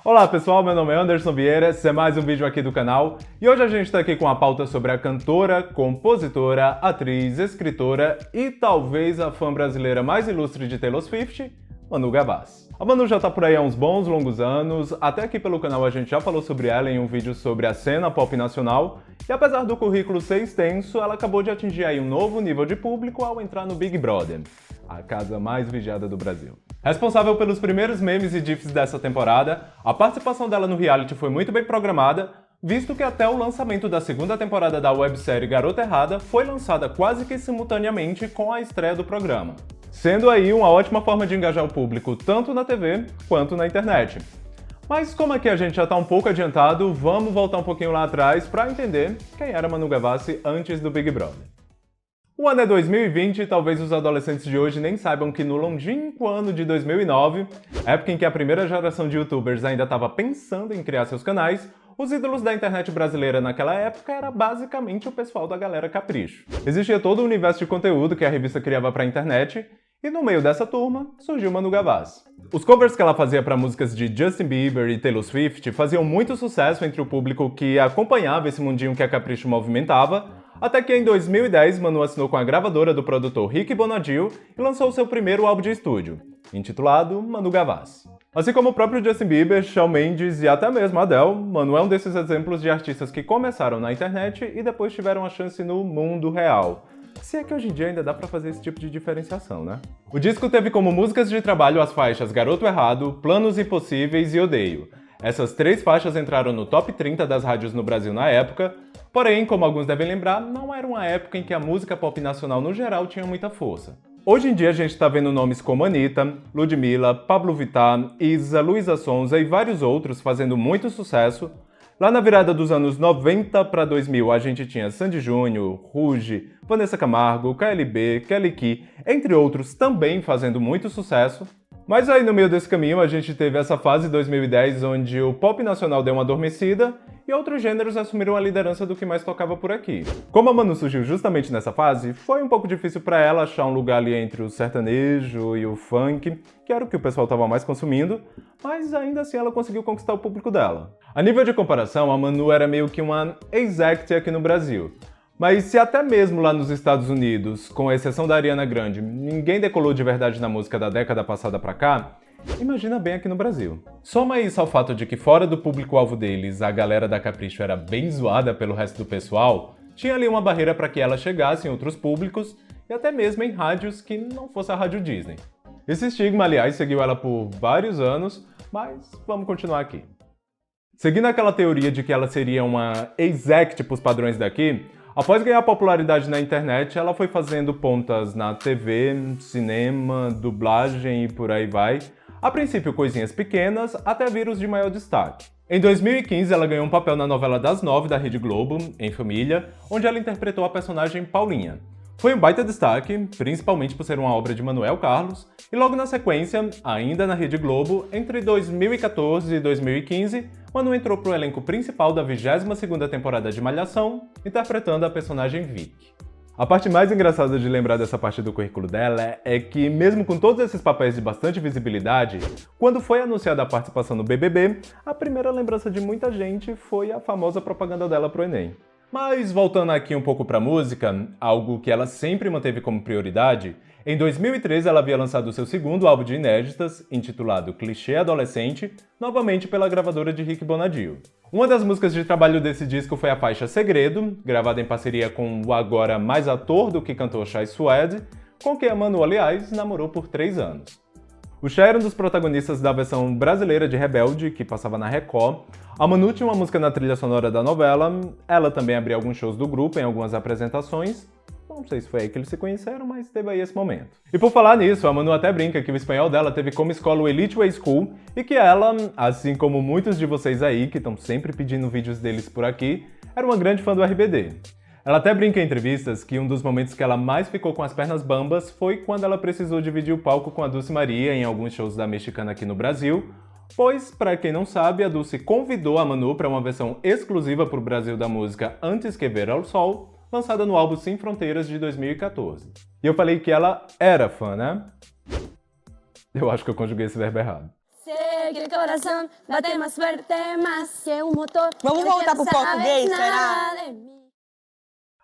Olá pessoal, meu nome é Anderson Vieira, esse é mais um vídeo aqui do canal e hoje a gente está aqui com a pauta sobre a cantora, compositora, atriz, escritora e talvez a fã brasileira mais ilustre de Taylor Swift, Manu Gavassi. A Manu já tá por aí há uns bons longos anos, até aqui pelo canal a gente já falou sobre ela em um vídeo sobre a cena pop nacional e apesar do currículo ser extenso, ela acabou de atingir aí um novo nível de público ao entrar no Big Brother, a casa mais vigiada do Brasil. Responsável pelos primeiros memes e gifs dessa temporada, a participação dela no reality foi muito bem programada, visto que até o lançamento da segunda temporada da websérie Garota Errada foi lançada quase que simultaneamente com a estreia do programa, sendo aí uma ótima forma de engajar o público tanto na TV quanto na internet. Mas como aqui a gente já está um pouco adiantado, vamos voltar um pouquinho lá atrás para entender quem era Manu Gavassi antes do Big Brother. O ano é 2020 e talvez os adolescentes de hoje nem saibam que no longínquo ano de 2009, época em que a primeira geração de youtubers ainda estava pensando em criar seus canais, os ídolos da internet brasileira naquela época era basicamente o pessoal da galera Capricho. Existia todo o universo de conteúdo que a revista criava para a internet, e no meio dessa turma surgiu Manu Gavassi. Os covers que ela fazia para músicas de Justin Bieber e Taylor Swift faziam muito sucesso entre o público que acompanhava esse mundinho que a Capricho movimentava, até que em 2010 Manu assinou com a gravadora do produtor Rick Bonadio e lançou seu primeiro álbum de estúdio, intitulado Manu Gavassi. Assim como o próprio Justin Bieber, Shawn Mendes e até mesmo Adele, Manu é um desses exemplos de artistas que começaram na internet e depois tiveram a chance no mundo real. Se é que hoje em dia ainda dá pra fazer esse tipo de diferenciação, né? O disco teve como músicas de trabalho as faixas Garoto Errado, Planos Impossíveis e Odeio. Essas três faixas entraram no top 30 das rádios no Brasil na época, porém, como alguns devem lembrar, não era uma época em que a música pop nacional no geral tinha muita força. Hoje em dia a gente tá vendo nomes como Anitta, Ludmilla, Pablo Vittar, Isa, Luísa Sonza e vários outros fazendo muito sucesso. Lá na virada dos anos 90 para 2000 a gente tinha Sandy Júnior, Ruge, Vanessa Camargo, KLB, Kelly Key, entre outros também fazendo muito sucesso. Mas aí no meio desse caminho a gente teve essa fase 2010 onde o pop nacional deu uma adormecida e outros gêneros assumiram a liderança do que mais tocava por aqui. Como a Manu surgiu justamente nessa fase, foi um pouco difícil para ela achar um lugar ali entre o sertanejo e o funk, que era o que o pessoal estava mais consumindo, mas ainda assim ela conseguiu conquistar o público dela. A nível de comparação, a Manu era meio que uma ex-act aqui no Brasil. Mas se até mesmo lá nos Estados Unidos, com exceção da Ariana Grande, ninguém decolou de verdade na música da década passada pra cá, imagina bem aqui no Brasil. Soma isso ao fato de que fora do público-alvo deles, a galera da Capricho era bem zoada pelo resto do pessoal, tinha ali uma barreira para que ela chegasse em outros públicos e até mesmo em rádios que não fosse a Rádio Disney. Esse estigma, aliás, seguiu ela por vários anos, mas vamos continuar aqui. Seguindo aquela teoria de que ela seria uma ex-act pros padrões daqui, após ganhar popularidade na internet, ela foi fazendo pontas na TV, cinema, dublagem e por aí vai. A princípio coisinhas pequenas, até vir os de maior destaque. Em 2015 ela ganhou um papel na novela das 9 da Rede Globo, Em Família, onde ela interpretou a personagem Paulinha. Foi um baita destaque, principalmente por ser uma obra de Manuel Carlos, e logo na sequência, ainda na Rede Globo, entre 2014 e 2015, Manu entrou pro elenco principal da 22ª temporada de Malhação, interpretando a personagem Vic. A parte mais engraçada de lembrar dessa parte do currículo dela é que, mesmo com todos esses papéis de bastante visibilidade, quando foi anunciada a participação no BBB, a primeira lembrança de muita gente foi a famosa propaganda dela pro Enem. Mas voltando aqui um pouco pra música, algo que ela sempre manteve como prioridade, em 2013 ela havia lançado seu segundo álbum de inéditas, intitulado Clichê Adolescente, novamente pela gravadora de Rick Bonadio. Uma das músicas de trabalho desse disco foi a faixa Segredo, gravada em parceria com o agora mais ator do que cantor Chai Suede, com quem a Manu, aliás, namorou por 3 anos. O Chai era um dos protagonistas da versão brasileira de Rebelde, que passava na Record. A Manu tinha uma música na trilha sonora da novela, ela também abria alguns shows do grupo em algumas apresentações. Não sei se foi aí que eles se conheceram, mas teve aí esse momento. E por falar nisso, a Manu até brinca que o espanhol dela teve como escola o Elite Way School e que ela, assim como muitos de vocês aí, que estão sempre pedindo vídeos deles por aqui, era uma grande fã do RBD. Ela até brinca em entrevistas que um dos momentos que ela mais ficou com as pernas bambas foi quando ela precisou dividir o palco com a Dulce Maria em alguns shows da Mexicana aqui no Brasil, pois, para quem não sabe, a Dulce convidou a Manu para uma versão exclusiva para o Brasil da música Antes que Ver ao Sol, lançada no álbum Sem Fronteiras de 2014. E eu falei que ela era fã, né? Eu acho que eu conjuguei esse verbo errado. que el corazón bate más fuerte, más que un motor. Vamos voltar pro português, será?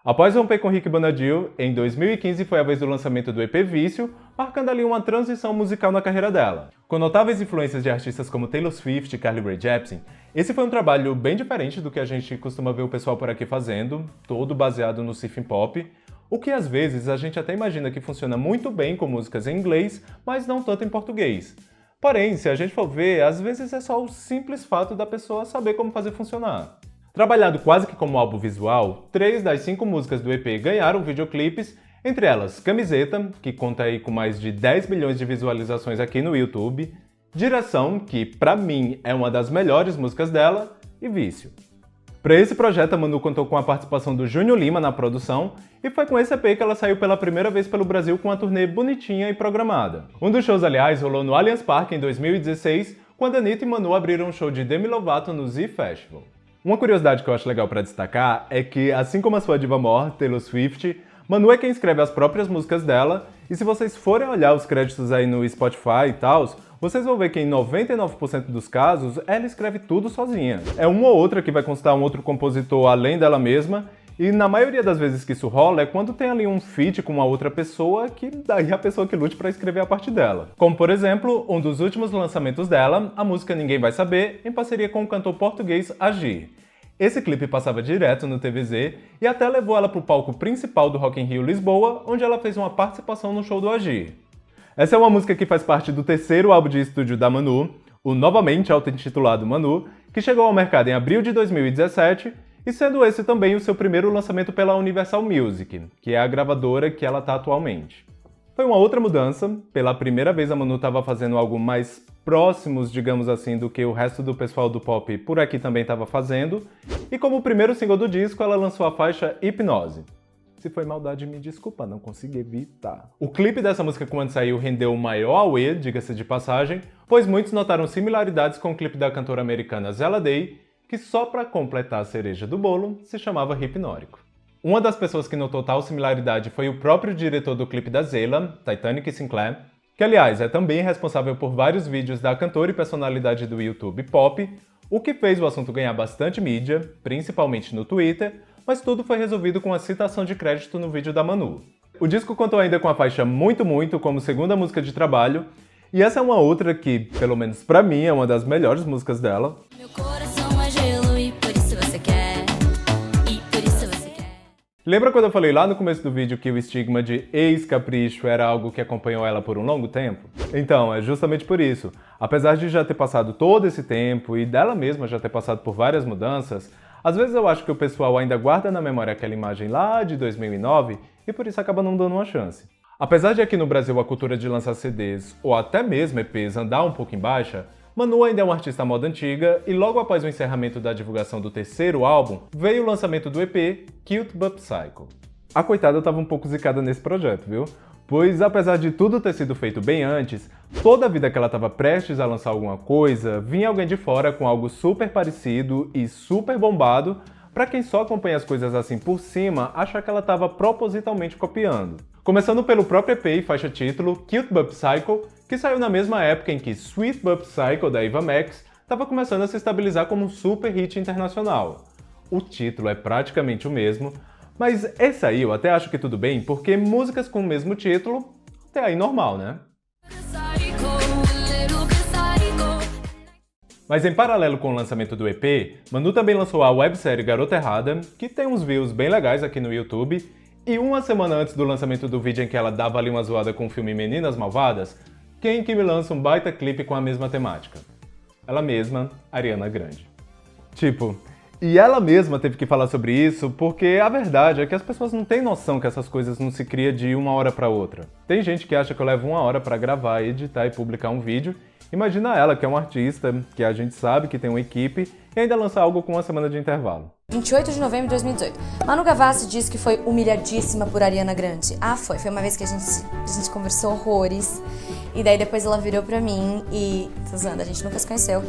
Após romper com Rick Bonadio, em 2015 foi a vez do lançamento do EP Vício, marcando ali uma transição musical na carreira dela. Com notáveis influências de artistas como Taylor Swift e Carly Rae Jepsen, esse foi um trabalho bem diferente do que a gente costuma ver o pessoal por aqui fazendo, todo baseado no surfing pop, o que às vezes a gente até imagina que funciona muito bem com músicas em inglês, mas não tanto em português. Porém, se a gente for ver, às vezes é só o simples fato da pessoa saber como fazer funcionar. Trabalhado quase que como álbum visual, 3 das 5 músicas do EP ganharam videoclipes, entre elas Camiseta, que conta aí com mais de 10 milhões de visualizações aqui no YouTube, Direção, que pra mim é uma das melhores músicas dela, e Vício. Para esse projeto, a Manu contou com a participação do Júnior Lima na produção, e foi com esse EP que ela saiu pela primeira vez pelo Brasil com uma turnê bonitinha e programada. Um dos shows, aliás, rolou no Allianz Parque em 2016, quando Anitta e Manu abriram um show de Demi Lovato no Z Festival. Uma curiosidade que eu acho legal para destacar é que, assim como a sua diva mor, Taylor Swift, Manu é quem escreve as próprias músicas dela, e se vocês forem olhar os créditos aí no Spotify e tal, vocês vão ver que em 99% dos casos ela escreve tudo sozinha. É uma ou outra que vai constar um outro compositor além dela mesma, e na maioria das vezes que isso rola é quando tem ali um feat com uma outra pessoa, que daí a pessoa que lute para escrever a parte dela. Como por exemplo, um dos últimos lançamentos dela, a música Ninguém Vai Saber, em parceria com o cantor português Agir. Esse clipe passava direto no TVZ e até levou ela para o palco principal do Rock in Rio Lisboa, onde ela fez uma participação no show do Agir. Essa é uma música que faz parte do terceiro álbum de estúdio da Manu, o novamente auto-intitulado Manu, que chegou ao mercado em abril de 2017, e sendo esse também o seu primeiro lançamento pela Universal Music, que é a gravadora que ela está atualmente. Foi uma outra mudança, pela primeira vez a Manu estava fazendo algo mais próximos, digamos assim, do que o resto do pessoal do pop por aqui também estava fazendo, e como primeiro single do disco ela lançou a faixa Hipnose. Se foi maldade, me desculpa, não consegui evitar. O clipe dessa música quando saiu rendeu o maior auê, diga-se de passagem, pois muitos notaram similaridades com o clipe da cantora americana Zella Day, que só para completar a cereja do bolo, se chamava Hipnórico. Uma das pessoas que notou tal similaridade foi o próprio diretor do clipe da Zella, Titanic Sinclair, que aliás é também responsável por vários vídeos da cantora e personalidade do YouTube pop, o que fez o assunto ganhar bastante mídia, principalmente no Twitter, mas tudo foi resolvido com a citação de crédito no vídeo da Manu. O disco contou ainda com a faixa Muito Muito como segunda música de trabalho, e essa é uma outra que, pelo menos pra mim, é uma das melhores músicas dela. Meu coração é gelo e por isso você quer, e por isso você quer. Lembra quando eu falei lá no começo do vídeo que o estigma de ex-capricho era algo que acompanhou ela por um longo tempo? Então, é justamente por isso. Apesar de já ter passado todo esse tempo e dela mesma já ter passado por várias mudanças, às vezes eu acho que o pessoal ainda guarda na memória aquela imagem lá de 2009 e por isso acaba não dando uma chance. Apesar de aqui no Brasil a cultura de lançar CDs ou até mesmo EPs andar um pouco em baixa, Manu ainda é uma artista moda antiga e logo após o encerramento da divulgação do terceiro álbum, veio o lançamento do EP Cute But Psycho. A coitada estava um pouco zicada nesse projeto, viu? Pois apesar de tudo ter sido feito bem antes, toda a vida que ela estava prestes a lançar alguma coisa, vinha alguém de fora com algo super parecido e super bombado, para quem só acompanha as coisas assim por cima, achar que ela estava propositalmente copiando. Começando pelo próprio EP e faixa título Cute But Psycho, que saiu na mesma época em que Sweet But Psycho da Eva Max estava começando a se estabilizar como um super hit internacional. O título é praticamente o mesmo, mas esse aí eu até acho que tudo bem, porque músicas com o mesmo título, até aí normal, né? Mas em paralelo com o lançamento do EP, Manu também lançou a websérie Garota Errada, que tem uns views bem legais aqui no YouTube, e uma semana antes do lançamento do vídeo em que ela dava ali uma zoada com o filme Meninas Malvadas, quem que me lança um baita clipe com a mesma temática? Ela mesma, Ariana Grande. Tipo, e ela mesma teve que falar sobre isso porque a verdade é que as pessoas não têm noção que essas coisas não se criam de uma hora pra outra. Tem gente que acha que eu levo uma hora pra gravar, editar e publicar um vídeo. Imagina ela, que é uma artista, que a gente sabe que tem uma equipe, e ainda lança algo com uma semana de intervalo. 28 de novembro de 2018. Manu Gavassi disse que foi humilhadíssima por Ariana Grande. Foi uma vez que a gente conversou horrores. E daí depois ela virou pra mim e... Tô zoando, a gente nunca se conheceu.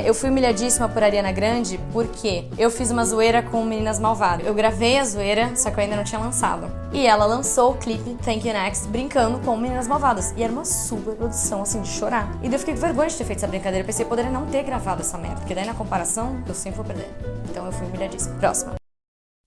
Eu fui humilhadíssima por Ariana Grande porque eu fiz uma zoeira com Meninas Malvadas. Eu gravei a zoeira, só que eu ainda não tinha lançado. E ela lançou o clipe Thank You Next brincando com Meninas Malvadas. E era uma super produção, assim, de chorar. E daí eu fiquei com vergonha de ter feito essa brincadeira. Eu pensei, poderia não ter gravado essa merda, porque daí na comparação eu sempre vou perder. Então eu fui humilhadíssima. Próxima.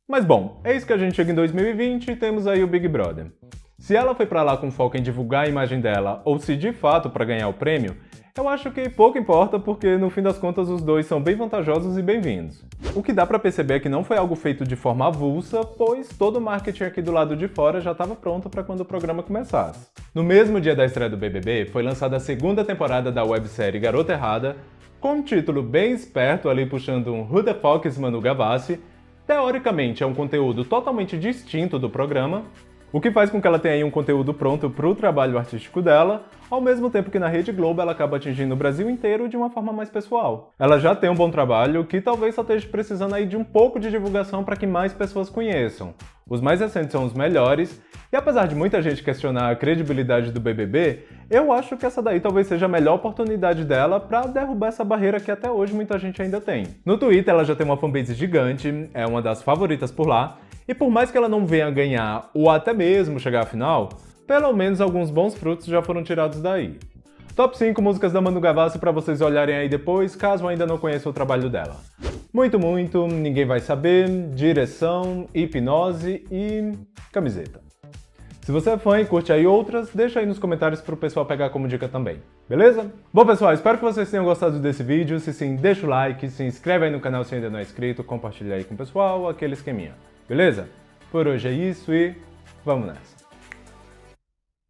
Mas bom, é isso que a gente chega em 2020 e temos aí o Big Brother. Se ela foi pra lá com foco em divulgar a imagem dela, ou se de fato pra ganhar o prêmio, eu acho que pouco importa porque no fim das contas os dois são bem vantajosos e bem-vindos. O que dá pra perceber é que não foi algo feito de forma avulsa, pois todo o marketing aqui do lado de fora já estava pronto pra quando o programa começasse. No mesmo dia da estreia do BBB, foi lançada a segunda temporada da websérie Garota Errada, com um título bem esperto ali puxando um Who the Fuck is Manu Gavassi. Teoricamente é um conteúdo totalmente distinto do programa, o que faz com que ela tenha aí um conteúdo pronto para o trabalho artístico dela, ao mesmo tempo que na Rede Globo ela acaba atingindo o Brasil inteiro de uma forma mais pessoal. Ela já tem um bom trabalho que talvez só esteja precisando aí de um pouco de divulgação para que mais pessoas conheçam. Os mais recentes são os melhores, e apesar de muita gente questionar a credibilidade do BBB, eu acho que essa daí talvez seja a melhor oportunidade dela para derrubar essa barreira que até hoje muita gente ainda tem. No Twitter ela já tem uma fanbase gigante, é uma das favoritas por lá, e por mais que ela não venha ganhar ou até mesmo chegar à final, pelo menos alguns bons frutos já foram tirados daí. Top 5 músicas da Manu Gavassi para vocês olharem aí depois, caso ainda não conheçam o trabalho dela. Muito, Ninguém Vai Saber, Direção, Hipnose e Camiseta. Se você é fã e curte aí outras, deixa aí nos comentários pro pessoal pegar como dica também, beleza? Bom pessoal, espero que vocês tenham gostado desse vídeo, se sim, deixa o like, se inscreve aí no canal se ainda não é inscrito, compartilha aí com o pessoal, aquele esqueminha, beleza? Por hoje é isso e vamos nessa!